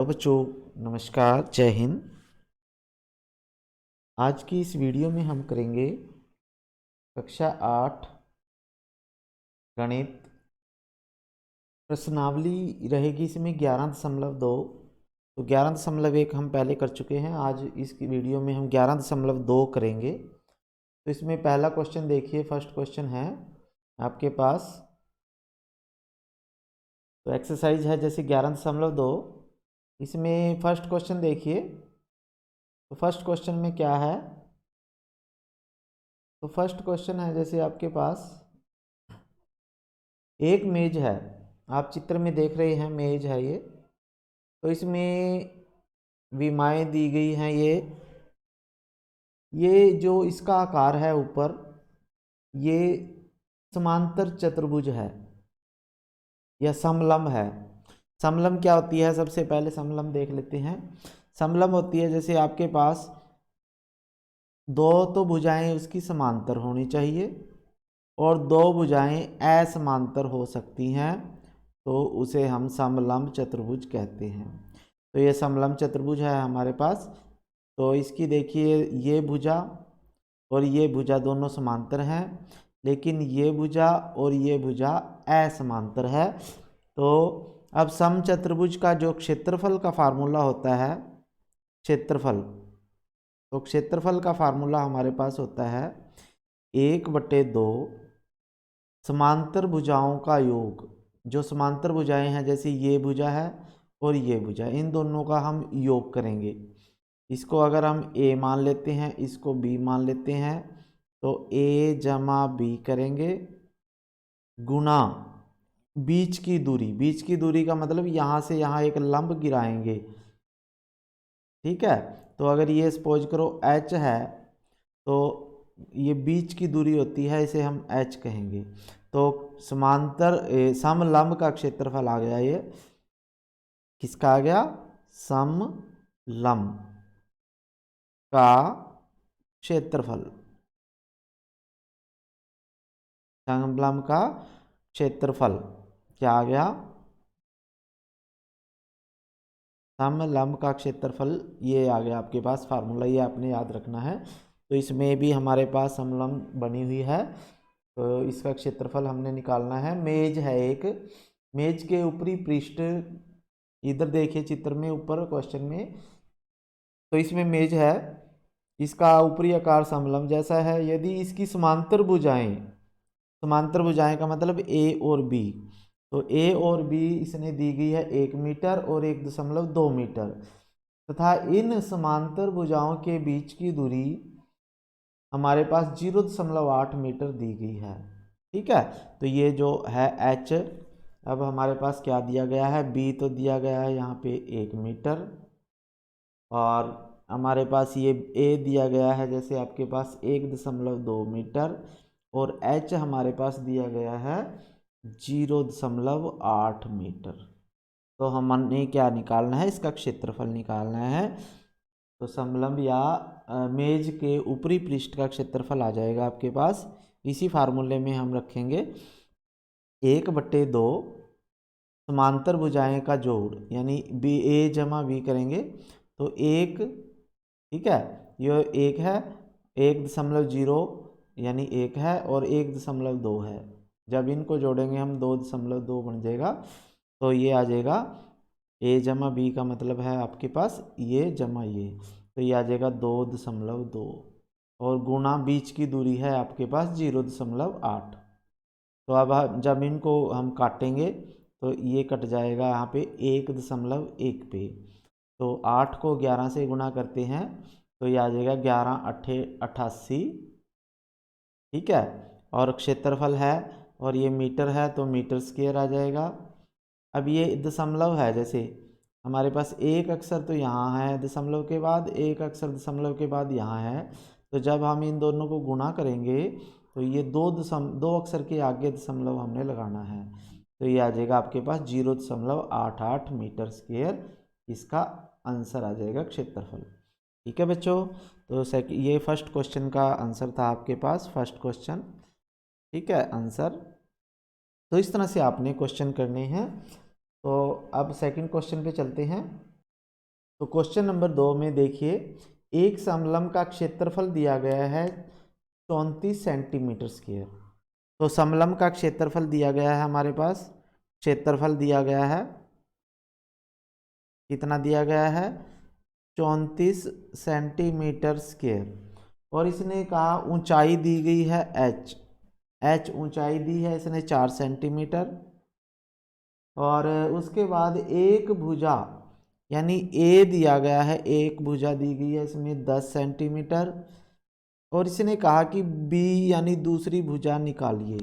तो बच्चों नमस्कार, जय हिंद। आज की इस वीडियो में हम करेंगे कक्षा 8 गणित प्रश्नावली रहेगी। इसमें 11.2 तो 11.1 हम पहले कर चुके हैं। आज इस वीडियो में हम 11.2 करेंगे। तो इसमें पहला क्वेश्चन देखिए, फर्स्ट क्वेश्चन है आपके पास। तो एक्सरसाइज है जैसे 11.2। इसमें फर्स्ट क्वेश्चन देखिए। तो फर्स्ट क्वेश्चन में क्या है? तो फर्स्ट क्वेश्चन है जैसे आपके पास एक मेज है। आप चित्र में देख रहे हैं, मेज है ये। तो इसमें विमाएँ दी गई हैं। ये जो इसका आकार है ऊपर, ये समांतर चतुर्भुज है या समलंब है। समलंब क्या होती है? सबसे पहले समलंब देख लेते हैं। समलंब होती है जैसे आपके पास दो तो भुजाएं उसकी समांतर होनी चाहिए और दो भुजाएं असमांतर हो सकती हैं, तो उसे हम समलंब चतुर्भुज कहते हैं। तो ये समलंब चतुर्भुज है हमारे पास। तो इसकी देखिए, ये भुजा और ये भुजा दोनों समांतर हैं, लेकिन ये भुजा और ये भुजा असमांतर है। तो अब समचतुर्भुज का जो क्षेत्रफल का फार्मूला होता है, क्षेत्रफल, तो क्षेत्रफल का फार्मूला हमारे पास होता है 1/2 समांतर भुजाओं का योग। जो समांतर भुजाएं हैं जैसे ये भुजा है और ये भुजा, इन दोनों का हम योग करेंगे। इसको अगर हम a मान लेते हैं, इसको b मान लेते हैं, तो a जमा b करेंगे गुना बीच की दूरी। बीच की दूरी का मतलब यहाँ से यहाँ एक लंब गिराएंगे, ठीक है। तो अगर ये सपोज करो h है, तो ये बीच की दूरी होती है, इसे हम h कहेंगे। तो समांतर समलंब का क्षेत्रफल आ गया। ये किसका आ गया? समलंब का क्षेत्रफल। समलंब का क्षेत्रफल क्या आ गया? समलंब का क्षेत्रफल ये आ गया आपके पास फार्मूला। ये आपने याद रखना है। तो इसमें भी हमारे पास समलंब बनी हुई है, तो इसका क्षेत्रफल हमने निकालना है। मेज है एक, मेज के ऊपरी पृष्ठ, इधर देखिए चित्र में ऊपर क्वेश्चन में। तो इसमें मेज है, इसका ऊपरी आकार समलंब जैसा है। यदि इसकी समांतर भुजाएं, समांतर भुजाएं का मतलब ए और बी, तो ए और बी इसने दी गई है 1 मीटर और 1.2 मीटर, तथा इन समांतर भुजाओं के बीच की दूरी हमारे पास 0.8 मीटर दी गई है, ठीक है। तो ये जो है h, अब हमारे पास क्या दिया गया है? b तो दिया गया है यहाँ पे 1 मीटर, और हमारे पास ये a दिया गया है जैसे आपके पास 1.2 मीटर, और h हमारे पास दिया गया है 0.8 मीटर। तो हमने क्या निकालना है? इसका क्षेत्रफल निकालना है। तो समलंब या मेज के ऊपरी पृष्ठ का क्षेत्रफल आ जाएगा आपके पास। इसी फार्मूले में हम रखेंगे 1/2 समांतर भुजाएं का जोड़, यानी बी ए जमा बी करेंगे तो 1, ठीक है। ये 1 है, 1.0 यानी 1 है, और 1.2 है। जब इनको जोड़ेंगे हम 2.2 बन जाएगा। तो ये आ जाएगा a जमा बी का मतलब है आपके पास ये जमा ये, तो ये आ जाएगा 2.2, और गुणा बीच की दूरी है आपके पास 0.8। तो अब जब इनको हम काटेंगे तो ये कट जाएगा यहाँ पे 1.1 पे। तो 8 को 11 से गुणा करते हैं तो ये आ जाएगा 11 अट्ठे 88, ठीक है। और क्षेत्रफल है और ये मीटर है, तो मीटर स्क्वायर आ जाएगा। अब ये दशमलव है, जैसे हमारे पास एक अक्षर तो यहाँ है दशमलव के बाद, एक अक्षर दशमलव के बाद यहाँ है। तो जब हम इन दोनों को गुणा करेंगे तो ये दो अक्षर के आगे दशमलव हमने लगाना है, तो ये आ जाएगा आपके पास 0.88 मीटर स्क्वायर। इसका आंसर आ जाएगा क्षेत्रफल, ठीक है बच्चों। तो ये फर्स्ट क्वेश्चन का आंसर था आपके पास, फर्स्ट क्वेश्चन, ठीक है, आंसर। तो इस तरह से आपने क्वेश्चन करने हैं। तो अब सेकंड क्वेश्चन पे चलते हैं। तो क्वेश्चन नंबर 2 में देखिए, एक समलंब का क्षेत्रफल दिया गया है 34 सेंटीमीटर स्क्वायर। तो समलंब का क्षेत्रफल दिया गया है हमारे पास, क्षेत्रफल दिया गया है, कितना दिया गया है 34 सेंटीमीटर स्क्वायर। और इसने कहा ऊंचाई दी गई है h ऊंचाई दी है इसने 4 सेंटीमीटर। और उसके बाद एक भुजा यानी ए दिया गया है, एक भुजा दी गई है इसमें 10 सेंटीमीटर। और इसने कहा कि बी यानी दूसरी भुजा निकालिए।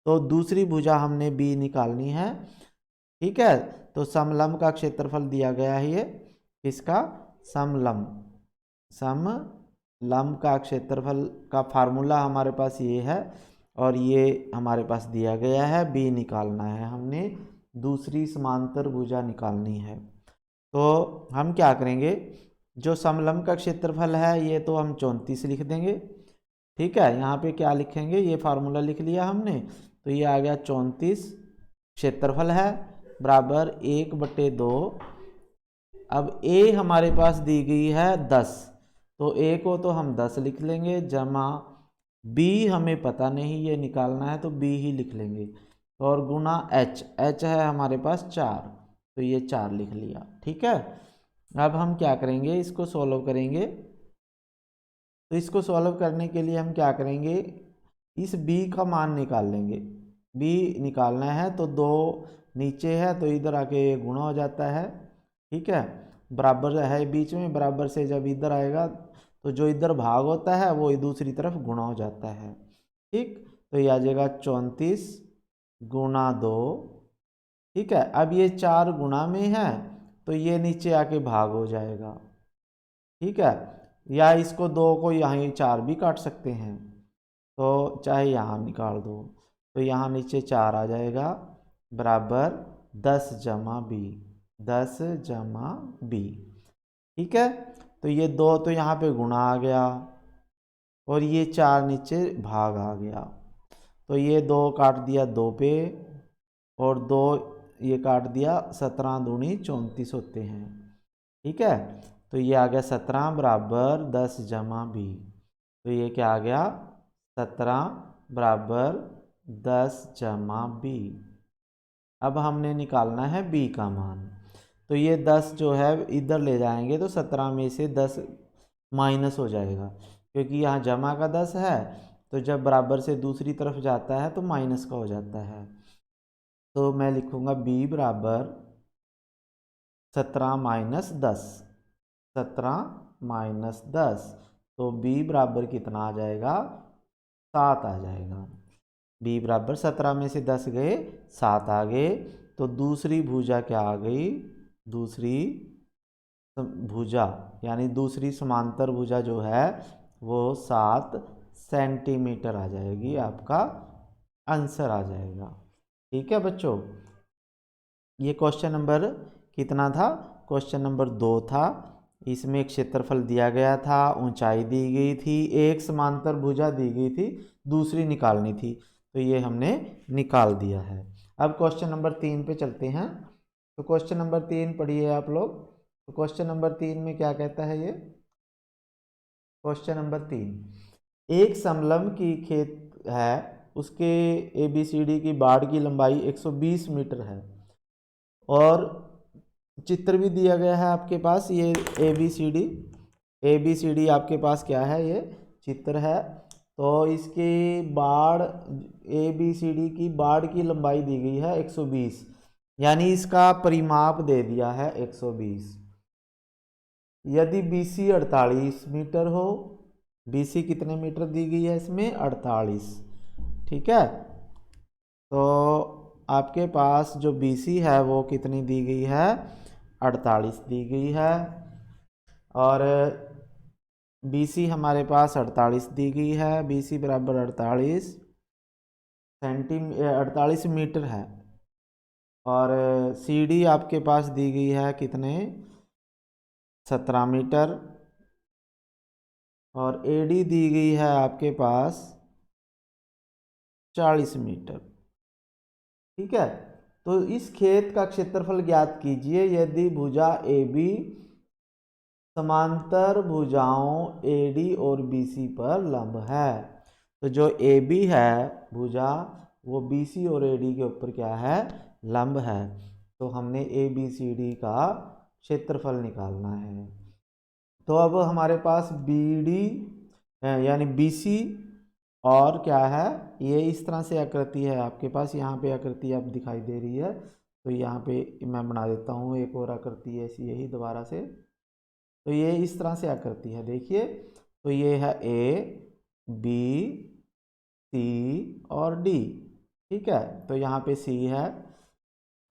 तो दूसरी भुजा हमने बी निकालनी है, ठीक है। तो समलंब का क्षेत्रफल दिया गया है ये, किसका, समलंब का क्षेत्रफल का फार्मूला हमारे पास ये है। और ये हमारे पास दिया गया है, बी निकालना है हमने, दूसरी समांतर भुजा निकालनी है। तो हम क्या करेंगे, जो समलंब का क्षेत्रफल है ये तो हम 34 लिख देंगे, ठीक है। यहाँ पे क्या लिखेंगे, ये फार्मूला लिख लिया हमने, तो ये आ गया 34 क्षेत्रफल है बराबर 1/2। अब ए हमारे पास दी गई है 10, तो ए को तो हम 10 लिख लेंगे, जमा बी हमें पता नहीं ये निकालना है तो बी ही लिख लेंगे, और गुना एच है हमारे पास 4, तो ये 4 लिख लिया, ठीक है। अब हम क्या करेंगे, इसको सॉल्व करेंगे। तो इसको सॉल्व करने के लिए हम क्या करेंगे, इस b का मान निकाल लेंगे। b निकालना है तो 2 नीचे है तो इधर आके गुणा हो जाता है, ठीक है। बराबर है बीच में, बराबर से जब इधर आएगा तो जो इधर भाग होता है वो दूसरी तरफ गुणा हो जाता है, ठीक। तो ये आ जाएगा 34 गुणा 2, ठीक है। अब ये 4 गुणा में है तो ये नीचे आके भाग हो जाएगा, ठीक है। या इसको 2 को यहाँ 4 भी काट सकते हैं, तो चाहे यहाँ निकाल दो, तो यहाँ नीचे 4 आ जाएगा बराबर 10 जमा बी, 10 जमा बी, ठीक है। तो ये 2 तो यहाँ पे गुणा आ गया और ये 4 नीचे भाग आ गया, तो ये 2 काट दिया 2 पे, और 2 ये काट दिया, 17 दूनी 34 होते हैं, ठीक है। तो ये आ गया 17 बराबर 10 जमा बी, तो ये क्या आ गया 17 बराबर 10 जमा बी। अब हमने निकालना है बी का मान, तो ये 10 जो है इधर ले जाएंगे तो 17 में से 10 माइनस हो जाएगा, क्योंकि यहाँ जमा का 10 है, तो जब बराबर से दूसरी तरफ जाता है तो माइनस का हो जाता है। तो मैं लिखूँगा b बराबर 17 माइनस 10, 17 माइनस 10, तो b बराबर कितना आ जाएगा 7 आ जाएगा। b बराबर 17 में से 10 गए 7 आ गए, तो दूसरी भुजा क्या आ गई, दूसरी भुजा यानी दूसरी समांतर भुजा जो है वो 7 सेंटीमीटर आ जाएगी, आपका आंसर आ जाएगा, ठीक है बच्चों। ये क्वेश्चन नंबर कितना था, क्वेश्चन नंबर 2 था। इसमें क्षेत्रफल दिया गया था, ऊंचाई दी गई थी, एक समांतर भुजा दी गई थी, दूसरी निकालनी थी, तो ये हमने निकाल दिया है। अब क्वेश्चन नंबर 3 पे चलते हैं। तो क्वेश्चन नंबर 3 पढ़िए आप लोग। तो क्वेश्चन नंबर 3 में क्या कहता है ये, क्वेश्चन नंबर 3, एक समलंब की खेत है, उसके ABCD की बाड़ की लंबाई 120 मीटर है, और चित्र भी दिया गया है आपके पास, ये ABCD आपके पास क्या है, ये चित्र है। तो इसकी बाड़ ABCD की बाड़ की लंबाई दी गई है 120, यानी इसका परिमाप दे दिया है 120। यदि BC 48 मीटर हो, BC कितने मीटर दी गई है इसमें 48, ठीक है। तो आपके पास जो BC है वो कितनी दी गई है 48 दी गई है, और BC हमारे पास 48 दी गई है, BC बराबर 48 मीटर है, और CD आपके पास दी गई है कितने 17 मीटर, और AD दी गई है आपके पास 40 मीटर, ठीक है। तो इस खेत का क्षेत्रफल ज्ञात कीजिए यदि भुजा AB समांतर भुजाओं एडी और बीसी पर लंब है। तो जो ए बी है भुजा, वो बी सी और ए डी के ऊपर क्या है, लंब है। तो हमने ए बी सी डी का क्षेत्रफल निकालना है। तो अब हमारे पास बी डी यानी बी सी और क्या है, ये इस तरह से आकृति है आपके पास, यहाँ पे आकृति अब दिखाई दे रही है। तो यहाँ पे मैं बना देता हूँ एक और आकृति ऐसी यही दोबारा से। तो ये इस तरह से आकृति है, देखिए। तो ये है ए बी सी और डी, ठीक है। तो यहाँ पे सी है।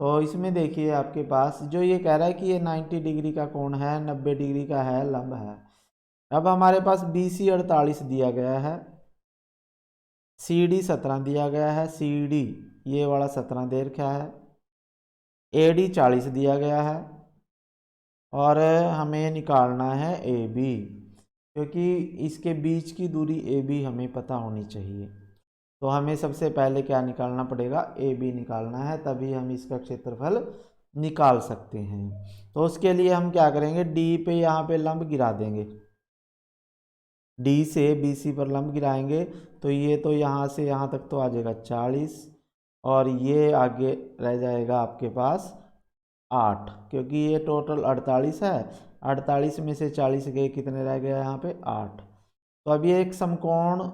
तो इसमें देखिए आपके पास जो ये कह रहा है कि ये 90 डिग्री का कोण है, 90 डिग्री का है, लंब है। अब हमारे पास बी सी 48 दिया गया है, सी डी 17 दिया गया है, सी डी ये वाला 17 दे रखा है, ए डी 40 दिया गया है, और हमें निकालना है ए बी, क्योंकि इसके बीच की दूरी ए बी हमें पता होनी चाहिए। तो हमें सबसे पहले क्या निकालना पड़ेगा, ए बी निकालना है, तभी हम इसका क्षेत्रफल निकाल सकते हैं। तो उसके लिए हम क्या करेंगे, डी पे यहाँ पे लंब गिरा देंगे, डी से बी सी पर लंब गिराएंगे। तो ये तो यहाँ से यहाँ तक तो आ जाएगा 40, और ये आगे रह जाएगा आपके पास 8, क्योंकि ये टोटल 48 है। 48 में से 40 गए, कितने रह गए यहाँ पे 8। तो अब ये एक समकोण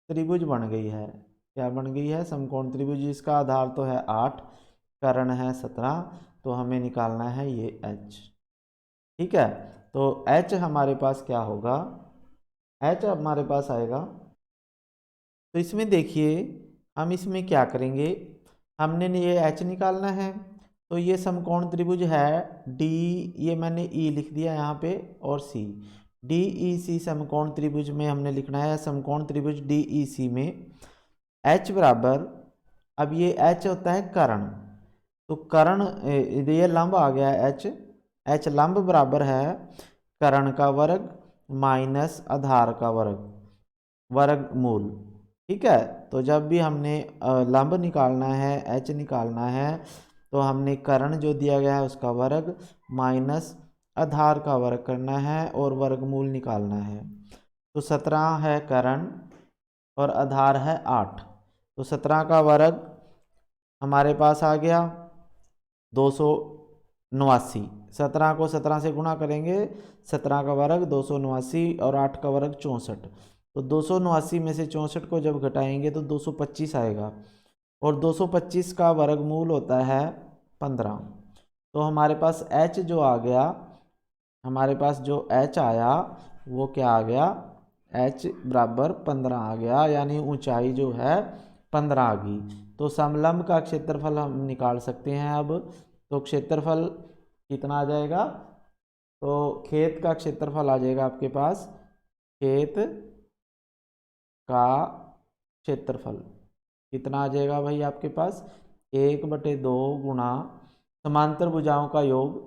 त्रिभुज बन गई है। क्या बन गई है, समकोण त्रिभुज। इसका आधार तो है 8, कर्ण है 17। तो हमें निकालना है ये h, ठीक है। तो h हमारे पास क्या होगा, h हमारे पास आएगा। तो इसमें देखिए हम इसमें क्या करेंगे, हमने ये h निकालना है। तो ये समकोण त्रिभुज है डी, ये मैंने ई लिख दिया यहाँ पे, और सी, डी ई सी समकोण त्रिभुज में हमने लिखना है, समकोण त्रिभुज डी ई सी में h बराबर, अब ये h होता है कर्ण। तो कर्ण ये लंब आ गया है h लंब बराबर है कर्ण का वर्ग माइनस आधार का वर्गमूल, ठीक है। तो जब भी हमने लंब निकालना है, h निकालना है, तो हमने कर्ण जो दिया गया है उसका वर्ग माइनस आधार का वर्ग करना है और वर्गमूल निकालना है। तो 17 है कर्ण और आधार है 8। तो 17 का वर्ग हमारे पास आ गया 289। 17 को 17 से गुणा करेंगे, 17 का वर्ग 289 और 8 का वर्ग 64। तो 289 में से 64 को जब घटाएंगे तो 225 आएगा, और 225 का वर्गमूल होता है 15। तो हमारे पास h जो आ गया, हमारे पास जो h आया वो क्या आ गया, h बराबर 15 आ गया, यानी ऊंचाई जो है 15 आ गई। तो समलंब का क्षेत्रफल हम निकाल सकते हैं अब। तो क्षेत्रफल कितना आ जाएगा, तो खेत का क्षेत्रफल आ जाएगा आपके पास, खेत का क्षेत्रफल कितना आ जाएगा भाई आपके पास, 1/2 गुणा समांतर भुजाओं का योग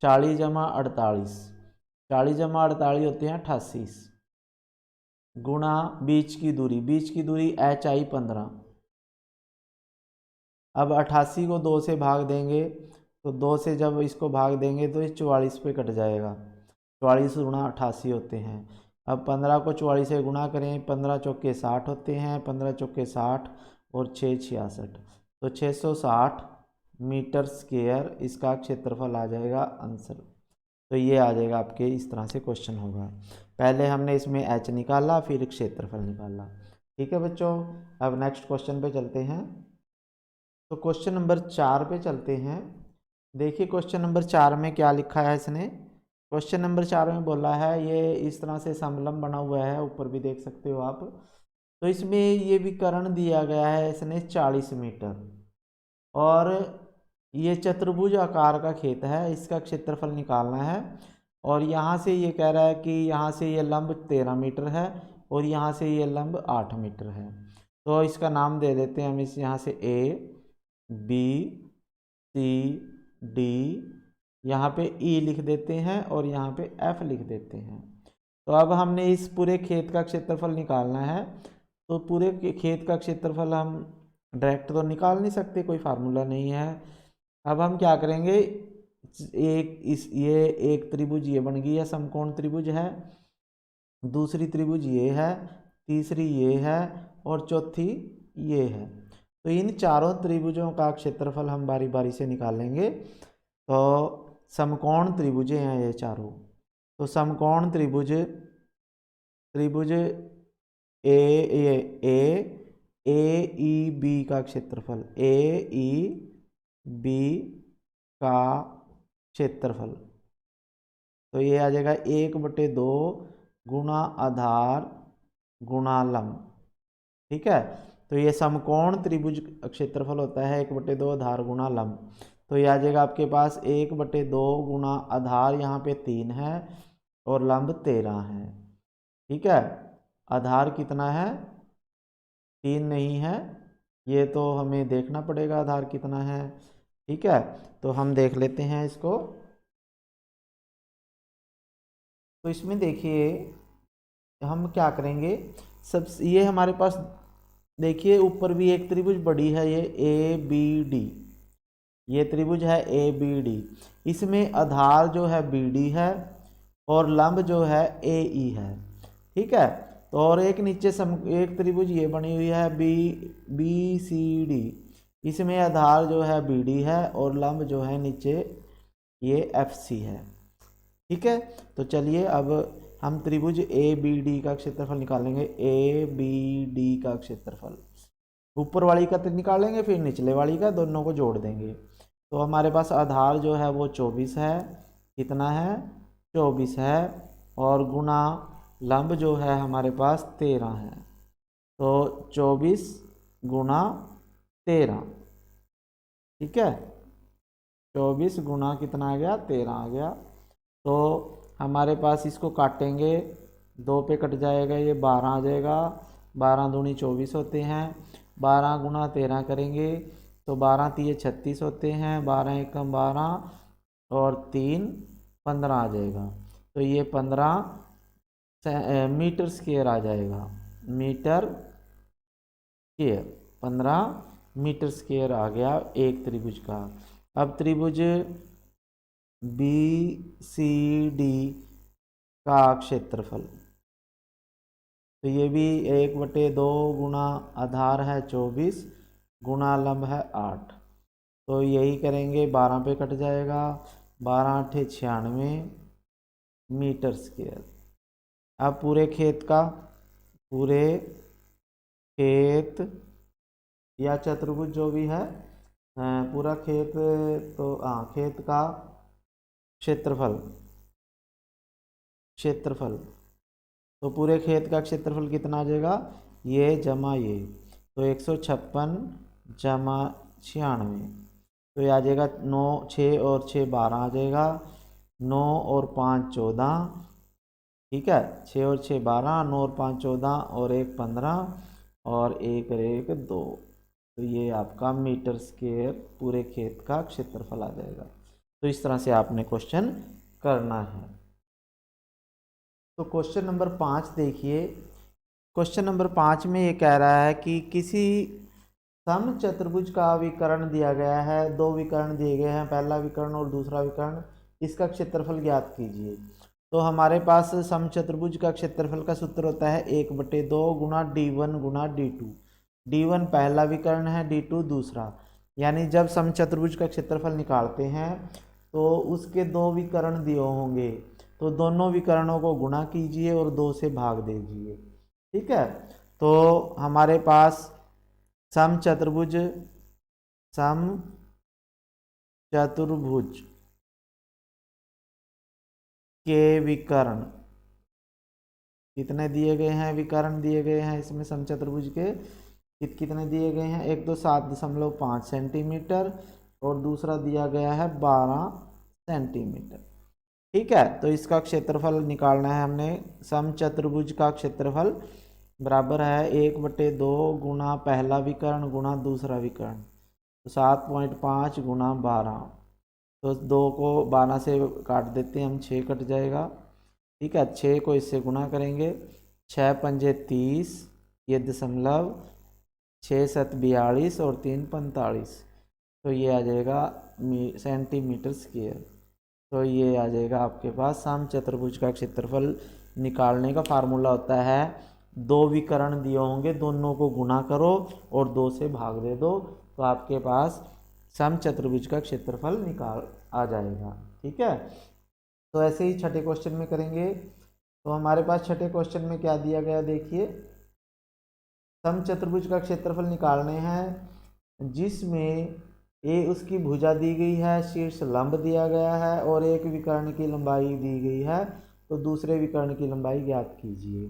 40 जमा 48, 40 जमा 48 होते हैं 88, गुणा बीच की दूरी h आई 15। अब 88 को 2 से भाग देंगे, तो 2 से जब इसको भाग देंगे तो ये 44 पे कट जाएगा, 44 गुणा 88 होते हैं। अब 15 को 44 से गुणा करें, 15 चौके 60 होते हैं, 15 चौके 60 और 6 66, तो 660 मीटर स्क्वायर इसका क्षेत्रफल आ जाएगा आंसर। तो ये आ जाएगा आपके, इस तरह से क्वेश्चन होगा। पहले हमने इसमें h निकाला, फिर क्षेत्रफल निकाला, ठीक है बच्चों। अब नेक्स्ट क्वेश्चन पे चलते हैं। तो क्वेश्चन नंबर 4 पे चलते हैं। देखिए क्वेश्चन नंबर 4 में क्या लिखा है इसने। क्वेश्चन नंबर 4 में बोला है, ये इस तरह से समलंब बना हुआ है, ऊपर भी देख सकते हो आप। तो इसमें ये विकर्ण दिया गया है इसने 40 मीटर, और ये चतुर्भुज आकार का खेत है, इसका क्षेत्रफल निकालना है। और यहाँ से ये कह रहा है कि यहाँ से ये लंब 13 मीटर है और यहाँ से ये लंब 8 मीटर है। तो इसका नाम दे देते हैं हम, इस यहाँ से ए बी सी डी, यहाँ पे ई लिख देते हैं और यहाँ पे एफ लिख देते हैं। तो अब हमने इस पूरे खेत का क्षेत्रफल निकालना है। तो पूरे खेत का क्षेत्रफल हम डायरेक्ट तो निकाल नहीं सकते, कोई फार्मूला नहीं है। अब हम क्या करेंगे, ये एक त्रिभुज ये बन गई है, समकोण त्रिभुज है, दूसरी त्रिभुज ये है, तीसरी ये है और चौथी ये है। तो इन चारों त्रिभुजों का क्षेत्रफल हम बारी बारी से निकालेंगे। तो समकोण त्रिभुजें हैं ये चारों। तो समकोण त्रिभुज ए ई बी का क्षेत्रफल, ए ई बी का क्षेत्रफल, तो ये आ जाएगा 1/2 गुणा आधार गुणा लंब। ठीक है, तो ये समकोण त्रिभुज क्षेत्रफल होता है 1/2 आधार गुणा लंब। तो ये आ जाएगा आपके पास 1/2 गुणा आधार, यहाँ पे 3 है और लंब 13 है। ठीक है, आधार कितना है, 3 नहीं है, ये तो हमें देखना पड़ेगा आधार कितना है। ठीक है, तो हम देख लेते हैं इसको। तो इसमें देखिए हम क्या करेंगे, सब ये हमारे पास देखिए ऊपर भी एक त्रिभुज बड़ी है, ये ए बी डी, ये त्रिभुज है ए बी डी, इसमें आधार जो है बी डी है और लंब जो है ए ई है। ठीक है, तो और एक नीचे एक त्रिभुज ये बनी हुई है बी सी डी, इसमें आधार जो है बी डी है और लंब जो है नीचे ये एफ सी है। ठीक है, तो चलिए अब हम त्रिभुज ए बी डी का क्षेत्रफल निकालेंगे। ए बी डी का क्षेत्रफल ऊपर वाली का तो निकालेंगे, फिर निचले वाली का, दोनों को जोड़ देंगे। तो हमारे पास आधार जो है वो 24 है, कितना है 24 है, और गुना लंब जो है हमारे पास 13 है। तो 24 गुना 13, ठीक है, 24 गुना कितना आ गया 13 आ गया। तो हमारे पास इसको काटेंगे, 2 पे कट जाएगा, ये 12 आ जाएगा, 12 दूनी 24 होते हैं, 12 गुना 13 करेंगे तो 12 तिये 36 होते हैं, 12 एकम 12 और 3 15 आ जाएगा। तो ये 15 मीटर स्क्वायर आ जाएगा, मीटर स्क्वायर 15 मीटर स्क्वायर आ गया एक त्रिभुज का। अब त्रिभुज बी सी डी का क्षेत्रफल, तो ये भी 1/2 गुना आधार है 24 गुना लंब है 8, तो यही करेंगे, 12 पे कट जाएगा, 12 8 96 मीटर स्क्वायर। अब पूरे खेत का, पूरे खेत या चतुर्भुज जो भी है, पूरा खेत, तो खेत का क्षेत्रफल, तो पूरे खेत का क्षेत्रफल कितना आ जाएगा, ये जमा ये, तो 156 जमा 96, तो ये आ जाएगा 9 6 और 6 12 आ जाएगा, 9 और 5 14, ठीक है, 6 और 6 12, 9 और 5 14 और 1 15 और 1 और 1 2, तो ये आपका मीटर स्क्वायर पूरे खेत का क्षेत्रफल आ जाएगा। तो इस तरह से आपने क्वेश्चन करना है। तो क्वेश्चन नंबर 5 देखिए, क्वेश्चन नंबर 5 में ये कह रहा है कि किसी सम चतुर्भुज का विकर्ण दिया गया है, 2 विकर्ण दिए गए हैं, पहला विकर्ण और दूसरा विकर्ण, इसका क्षेत्रफल ज्ञात कीजिए। तो हमारे पास सम चतुर्भुज का क्षेत्रफल का सूत्र होता है 1/2 गुना D1 गुना D2, D1 पहला विकर्ण है, D2 दूसरा, यानी जब सम चतुर्भुज का क्षेत्रफल निकालते हैं तो उसके 2 विकर्ण दिए होंगे, तो दोनों विकर्णों को गुणा कीजिए और 2 से भाग दीजिए। ठीक है, तो हमारे पास सम चतुर्भुज के विकर्ण कितने दिए गए हैं, विकर्ण दिए गए हैं इसमें सम चतुर्भुज के कितने दिए गए हैं, एक तो 7.5 सेंटीमीटर और दूसरा दिया गया है 12 सेंटीमीटर। ठीक है, तो इसका क्षेत्रफल निकालना है हमने। सम चतुर्भुज का क्षेत्रफल बराबर है 1/2 गुना पहला विकर्ण गुना दूसरा विकर्ण, तो 7.5 गुना 12, तो 2 को 12 से काट देते हैं हम, 6 कट जाएगा। ठीक है, 6 को इससे गुना करेंगे, 6 पंजे 30, ये दशमलव, 6 7 42 और 3 45, तो ये आ जाएगा सेंटीमीटर स्क्वायर। तो ये आ जाएगा आपके पास समचतुर्भुज का क्षेत्रफल निकालने का फार्मूला होता है, दो विकर्ण दिए होंगे, दोनों को गुणा करो और 2 से भाग दे दो, तो आपके पास समचतुर्भुज का क्षेत्रफल निकाल आ जाएगा। ठीक है, तो ऐसे ही छठे क्वेश्चन में करेंगे। तो हमारे पास छठे क्वेश्चन में क्या दिया गया देखिए, समचतुर्भुज का क्षेत्रफल निकालने हैं जिसमें ए उसकी भुजा दी गई है, शीर्ष लंब दिया गया है और एक विकर्ण की लंबाई दी गई है, तो दूसरे विकर्ण की लंबाई ज्ञात कीजिए।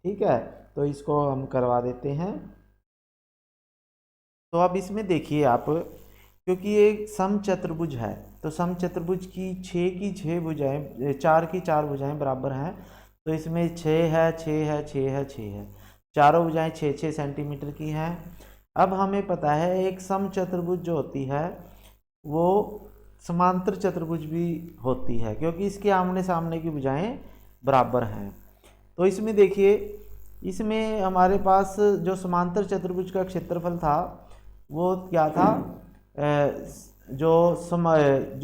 ठीक है, तो इसको हम करवा देते हैं। तो अब इसमें देखिए आप, क्योंकि ये समचतुर्भुज है तो समचतुर्भुज की 6 भुजाएं, 4 की 4 भुजाएं बराबर हैं, तो इसमें 6 है, 6 है, 6 है, 6 है, चारों भुजाएं 6-6 सेंटीमीटर की हैं। अब हमें पता है एक समचतुर्भुज जो होती है वो समांतर चतुर्भुज भी होती है, क्योंकि इसके आमने सामने की भुजाएं बराबर हैं। तो इसमें देखिए, इसमें हमारे पास जो समांतर चतुर्भुज का क्षेत्रफल था वो क्या था, जो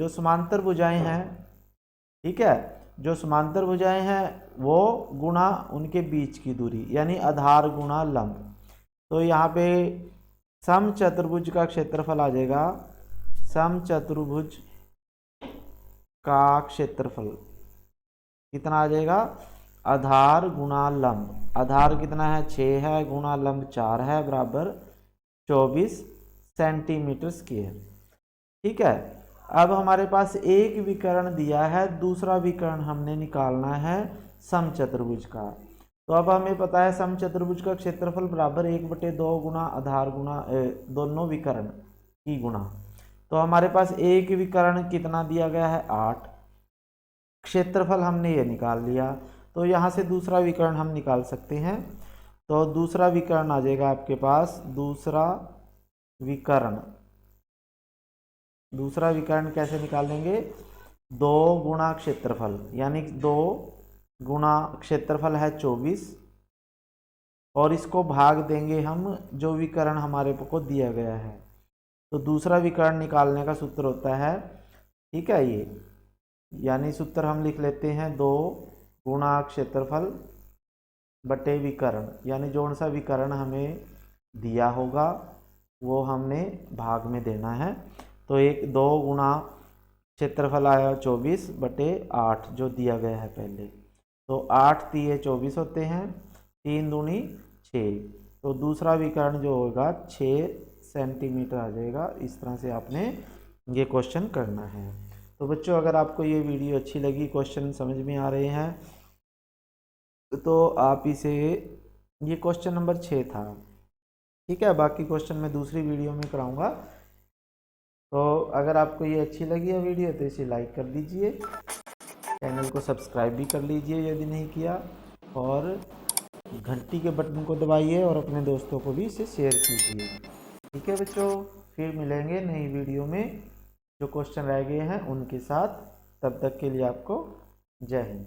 समांतर भुजाएं हैं, ठीक है, जो समांतर भुजाएं हैं वो गुणा उनके बीच की दूरी, यानी आधार गुणा लंब। तो यहाँ पे समचतुर्भुज का क्षेत्रफल आ जाएगा, समचतुर्भुज का क्षेत्रफल कितना आ जाएगा, आधार गुणा लंब। आधार कितना है, 6 है, गुणा लंब 4 है, बराबर 24 सेंटीमीटर स्क्वायर। ठीक है, अब हमारे पास एक विकर्ण दिया है, दूसरा विकर्ण हमने निकालना है समचतुर्भुज का। तो अब हमें पता है समचतुर्भुज का क्षेत्रफल बराबर 1/2 गुणा आधार गुणा दोनों विकर्ण की गुणा। तो हमारे पास एक विकर्ण कितना दिया गया है, 8। क्षेत्रफल हमने ये निकाल लिया, तो यहाँ से दूसरा विकर्ण हम निकाल सकते हैं। तो दूसरा विकर्ण आ जाएगा आपके पास, दूसरा विकर्ण कैसे निकालेंगे, 2 गुणा क्षेत्रफल, यानी 2 गुणा क्षेत्रफल है 24, और इसको भाग देंगे हम जो विकर्ण हमारे को दिया गया है। तो दूसरा विकर्ण निकालने का सूत्र होता है, ठीक है, ये यानी सूत्र हम लिख लेते हैं, 2 गुणा क्षेत्रफल बटे विकर्ण, यानी जो सा विकर्ण हमें दिया होगा वो हमने भाग में देना है। तो 2 गुणा क्षेत्रफल आया 24 बटे 8 जो दिया गया है पहले, तो 8 तिये 24 होते हैं, 3 दूनी 6, तो दूसरा विकर्ण जो होगा 6 सेंटीमीटर आ जाएगा। इस तरह से आपने ये क्वेश्चन करना है। तो बच्चों, अगर आपको ये वीडियो अच्छी लगी, क्वेश्चन समझ में आ रहे हैं, तो आप इसे, ये क्वेश्चन नंबर 6 था, ठीक है, बाकी क्वेश्चन मैं दूसरी वीडियो में कराऊंगा। तो अगर आपको ये अच्छी लगी है वीडियो तो इसे लाइक कर दीजिए, चैनल को सब्सक्राइब भी कर लीजिए यदि नहीं किया, और घंटी के बटन को दबाइए और अपने दोस्तों को भी इसे शेयर कीजिए। ठीक है बच्चों, फिर मिलेंगे नई वीडियो में जो क्वेश्चन रह गए हैं उनके साथ। तब तक के लिए आपको जय हिंद।